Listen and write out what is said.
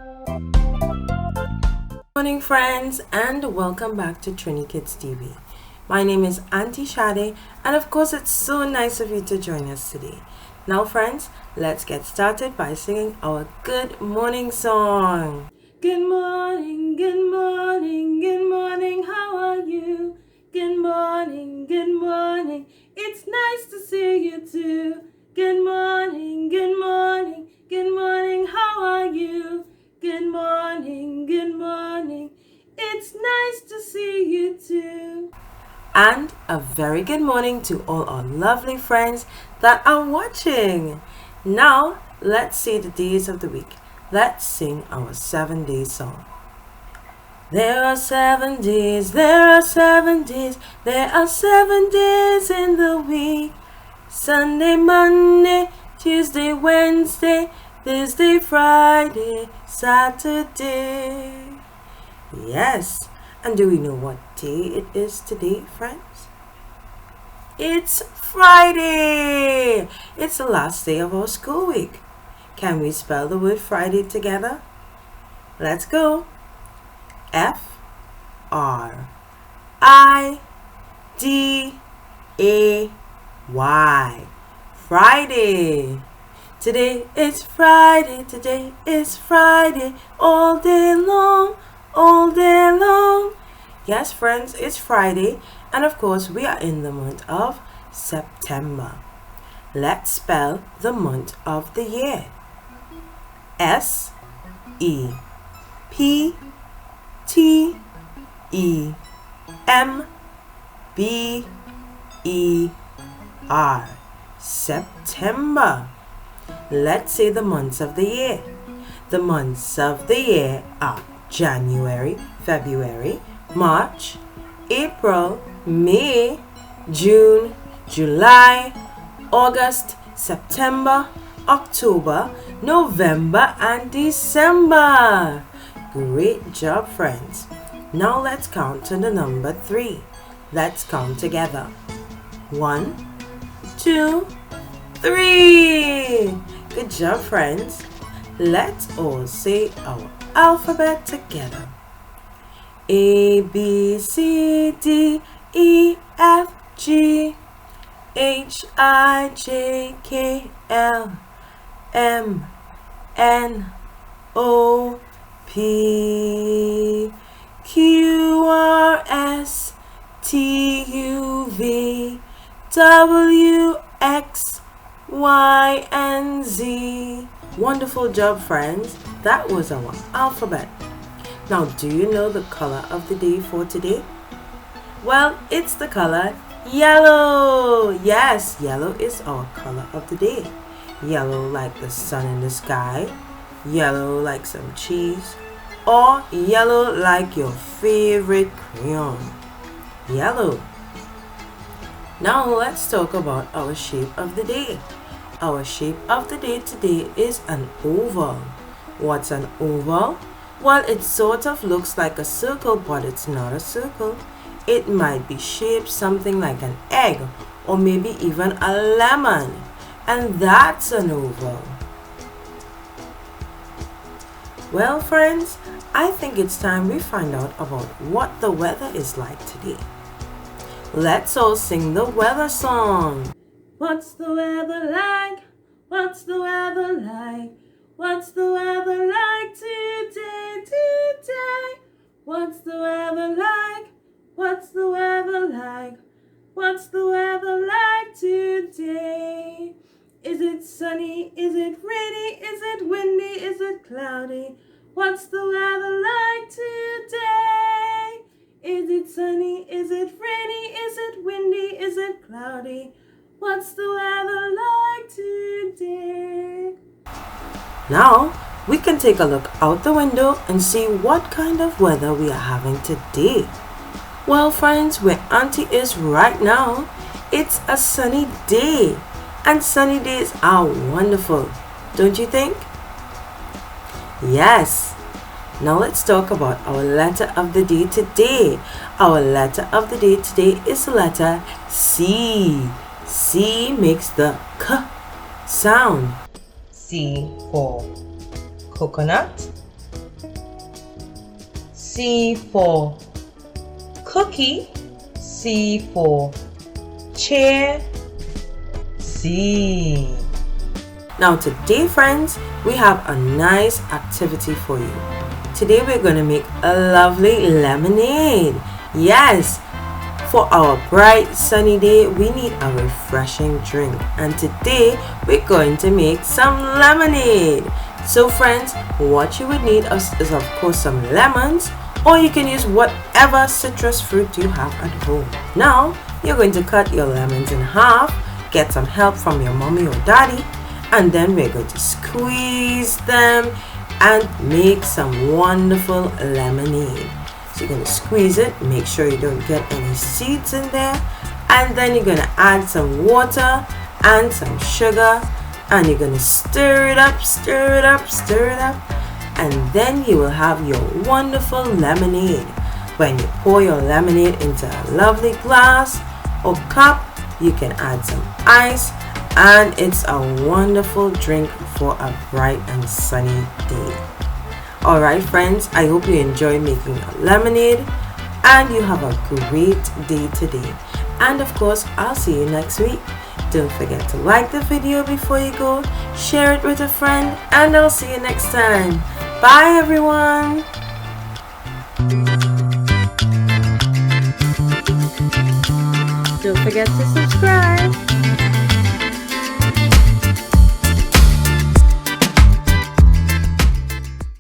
Good morning, friends, and welcome back to TriniKidsTV. My name is Auntie Shade, and of course, it's so nice of you to join us today. Now, friends, let's get started by singing our good morning song. Good morning, good morning, good morning, how are you? Good morning, it's nice to see you too. Good morning, how are you? Good morning, it's nice to see you too. And a very good morning to all our lovely friends that are watching. Now, let's see the days of the week. Let's sing our 7-day song. There are 7 days, there are 7 days, there are 7 days in the week. Sunday, Monday, Tuesday, Wednesday, Thursday, Friday, Saturday. Yes, and do we know what day it is today, friends? It's Friday! It's the last day of our school week. Can we spell the word Friday together? Let's go. F-R-I-D-A-Y. Friday. Today is Friday, today is Friday, all day long, all day long. Yes, friends, it's Friday, and of course, we are in the month of September. Let's spell the month of the year. S-E-P-T-E-M-B-E-R. September. Let's say the months of the year. The months of the year are January, February, March, April, May, June, July, August, September, October, November, and December. Great job, friends. Now let's count to the number 3. Let's count together. 1, 2, 3. Good job, friends. Let's all say our alphabet together. A, B, C, D, E, F, G, H, I, J, K, L, M, N, O, P, Q, R, S, T, U, V, W, X, Y, and Z. Wonderful job, friends. That was our alphabet. Now, do you know the color of the day for today? Well, it's the color yellow. Yes, yellow is our color of the day. Yellow like the sun in the sky, yellow like some cheese, or yellow like your favorite crayon. Yellow. Now let's talk about our shape of the day. Our shape of the day today is an oval. What's an oval? Well, it sort of looks like a circle, but it's not a circle. It might be shaped something like an egg, or maybe even a lemon. And that's an oval. Well, friends, I think it's time we find out about what the weather is like today. Let's all sing the weather song. What's the weather like? What's the weather like? What's the weather like today, today? What's the weather like? What's the weather like? What's the weather like today? Is it sunny? Is it rainy? Is it windy? Is it cloudy? What's the weather like today? Is it sunny? Is it rainy? Is it windy? Is it cloudy? What's the weather like today? Now, we can take a look out the window and see what kind of weather we are having today. Well, friends, where Auntie is right now, it's a sunny day. And sunny days are wonderful, don't you think? Yes. Now let's talk about our letter of the day today. Our letter of the day today is the letter C. C makes the K sound. C for coconut, C for cookie. C for chair. C. Now today, friends, we have a nice activity for you. Today we're going to make a lovely lemonade. Yes, for our bright sunny day, we need a refreshing drink. And today we're going to make some lemonade. So friends, what you would need is of course some lemons, or you can use whatever citrus fruit you have at home. Now, you're going to cut your lemons in half, get some help from your mommy or daddy, and then we're going to squeeze them and make some wonderful lemonade. So you're going to squeeze it, make sure you don't get any seeds in there, and then you're going to add some water and some sugar, and you're going to stir it up, stir it up, stir it up, and then you will have your wonderful lemonade. When you pour your lemonade into a lovely glass or cup, you can add some ice, and it's a wonderful drink for a bright and sunny day. Alright friends, I hope you enjoy making a lemonade and you have a great day today. And of course, I'll see you next week. Don't forget to like the video before you go, share it with a friend, and I'll see you next time. Bye everyone! Don't forget to subscribe.